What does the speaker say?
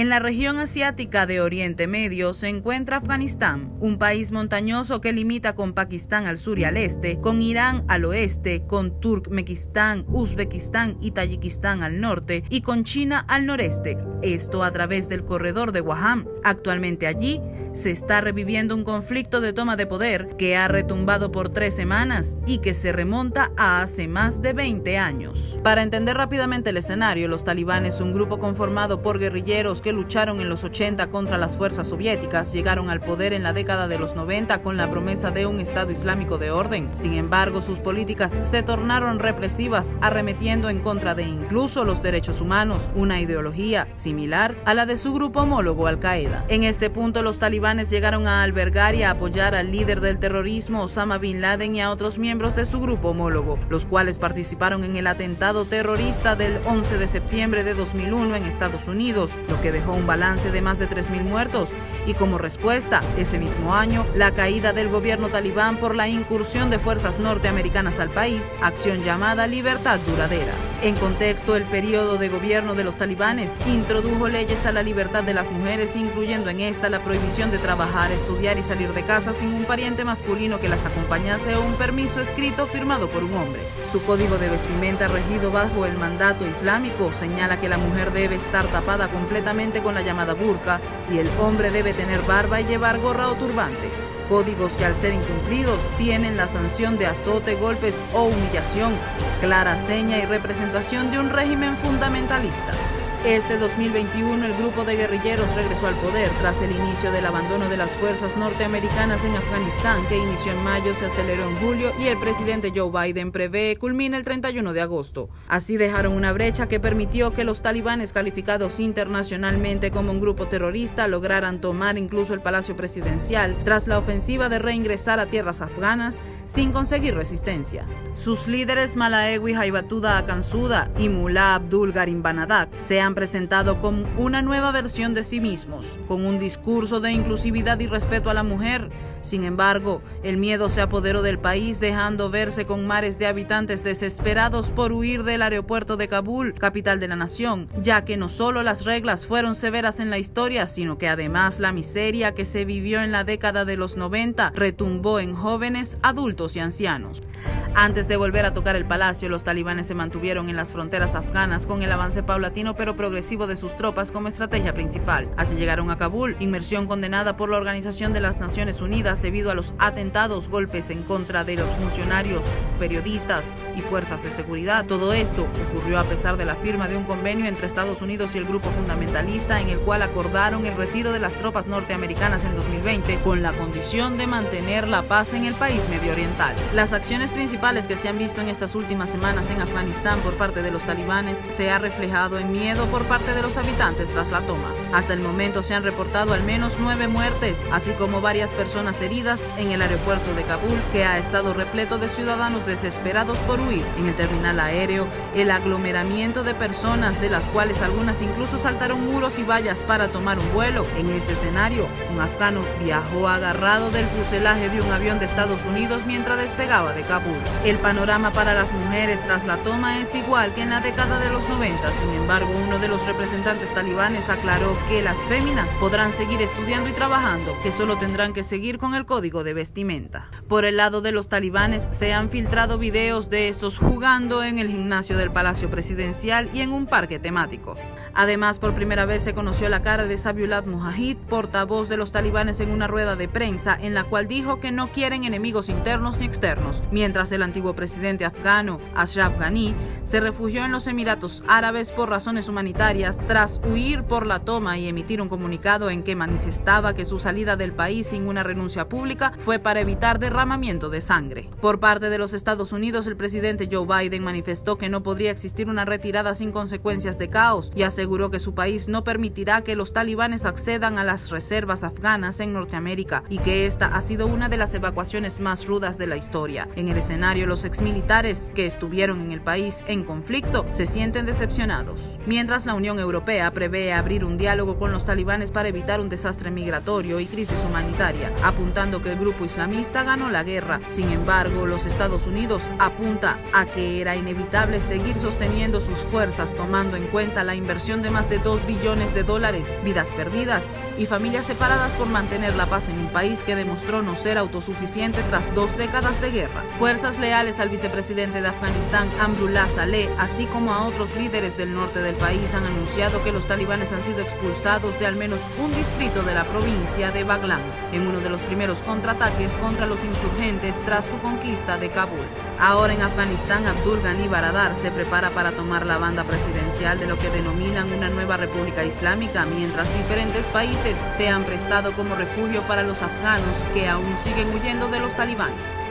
En la región asiática de Oriente Medio se encuentra Afganistán, un país montañoso que limita con Pakistán al sur y al este, con Irán al oeste, con Turkmenistán, Uzbekistán y Tayikistán al norte y con China al noreste, esto a través del corredor de Waham. Actualmente allí se está reviviendo un conflicto de toma de poder que ha retumbado por 3 semanas y que se remonta a hace más de 20 años. Para entender rápidamente el escenario, los talibanes, un grupo conformado por guerrilleros que lucharon en los 80 contra las fuerzas soviéticas, llegaron al poder en la década de los 90 con la promesa de un Estado Islámico de orden. Sin embargo, sus políticas se tornaron represivas, arremetiendo en contra de incluso los derechos humanos, una ideología similar a la de su grupo homólogo Al-Qaeda. En este punto, los talibanes llegaron a albergar y a apoyar al líder del terrorismo, Osama Bin Laden, y a otros miembros de su grupo homólogo, los cuales participaron en el atentado terrorista del 11 de septiembre de 2001 en Estados Unidos, lo que dejó un balance de más de 3.000 muertos, y como respuesta, ese mismo año, la caída del gobierno talibán por la incursión de fuerzas norteamericanas al país, acción llamada Libertad Duradera. En contexto, el periodo de gobierno de los talibanes introdujo leyes a la libertad de las mujeres, incluyendo en esta la prohibición de trabajar, estudiar y salir de casa sin un pariente masculino que las acompañase o un permiso escrito firmado por un hombre. Su código de vestimenta, regido bajo el mandato islámico, señala que la mujer debe estar tapada completamente con la llamada burka y el hombre debe tener barba y llevar gorra o turbante. Códigos que al ser incumplidos tienen la sanción de azote, golpes o humillación, clara seña y representación de un régimen fundamentalista. Este 2021 el grupo de guerrilleros regresó al poder tras el inicio del abandono de las fuerzas norteamericanas en Afganistán, que inició en mayo, se aceleró en julio y el presidente Joe Biden prevé culmina el 31 de agosto. Así dejaron una brecha que permitió que los talibanes, calificados internacionalmente como un grupo terrorista, lograran tomar incluso el Palacio Presidencial tras la ofensiva de reingresar a tierras afganas sin conseguir resistencia. Sus líderes Malawi Haibatulla Akhundzada y Mullah Abdul Karim Banadak se han presentado como una nueva versión de sí mismos, con un discurso de inclusividad y respeto a la mujer. Sin embargo, el miedo se apoderó del país, dejando verse con mares de habitantes desesperados por huir del aeropuerto de Kabul, capital de la nación, ya que no solo las reglas fueron severas en la historia, sino que además la miseria que se vivió en la década de los 90 retumbó en jóvenes, adultos y ancianos. Antes de volver a tocar el palacio, los talibanes se mantuvieron en las fronteras afganas con el avance paulatino pero progresivo de sus tropas como estrategia principal. Así llegaron a Kabul, inmersión condenada por la Organización de las Naciones Unidas debido a los atentados, golpes en contra de los funcionarios, periodistas y fuerzas de seguridad. Todo esto ocurrió a pesar de la firma de un convenio entre Estados Unidos y el grupo fundamentalista en el cual acordaron el retiro de las tropas norteamericanas en 2020 con la condición de mantener la paz en el país mediooriental. Las acciones principales que se han visto en estas últimas semanas en Afganistán por parte de los talibanes se ha reflejado en miedo por parte de los habitantes tras la toma. Hasta el momento se han reportado al menos 9 muertes, así como varias personas heridas en el aeropuerto de Kabul, que ha estado repleto de ciudadanos desesperados por huir. En el terminal aéreo, el aglomeramiento de personas, de las cuales algunas incluso saltaron muros y vallas para tomar un vuelo. En este escenario, un afgano viajó agarrado del fuselaje de un avión de Estados Unidos mientras despegaba de Kabul. El panorama para las mujeres tras la toma es igual que en la década de los 90. Sin embargo, uno de los representantes talibanes aclaró que las féminas podrán seguir estudiando y trabajando, que solo tendrán que seguir con el código de vestimenta. Por el lado de los talibanes, se han filtrado videos de estos jugando en el gimnasio del Palacio Presidencial y en un parque temático. Además, por primera vez se conoció la cara de Zabiullah Mujahid, portavoz de los talibanes, en una rueda de prensa en la cual dijo que no quieren enemigos internos ni externos, mientras el antiguo presidente afgano, Ashraf Ghani, se refugió en los Emiratos Árabes por razones humanitarias tras huir por la toma y emitir un comunicado en que manifestaba que su salida del país sin una renuncia pública fue para evitar derramamiento de sangre. Por parte de los Estados Unidos, el presidente Joe Biden manifestó que no podría existir una retirada sin consecuencias de caos y aseguró que su país no permitirá que los talibanes accedan a las reservas afganas en Norteamérica y que esta ha sido una de las evacuaciones más rudas de la historia. En el escenario, los exmilitares que estuvieron en el país en conflicto se sienten decepcionados. Mientras mientras la Unión Europea prevé abrir un diálogo con los talibanes para evitar un desastre migratorio y crisis humanitaria, apuntando que el grupo islamista ganó la guerra. Sin embargo, los Estados Unidos apunta a que era inevitable seguir sosteniendo sus fuerzas, tomando en cuenta la inversión de más de $2 billones, vidas perdidas y familias separadas por mantener la paz en un país que demostró no ser autosuficiente tras 2 décadas de guerra. Fuerzas leales al vicepresidente de Afganistán, Amrullah Saleh, así como a otros líderes del norte del país, han anunciado que los talibanes han sido expulsados de al menos un distrito de la provincia de Baglan, en uno de los primeros contraataques contra los insurgentes tras su conquista de Kabul. Ahora en Afganistán, Abdul Ghani Baradar se prepara para tomar la banda presidencial de lo que denominan una nueva república islámica, mientras diferentes países se han prestado como refugio para los afganos que aún siguen huyendo de los talibanes.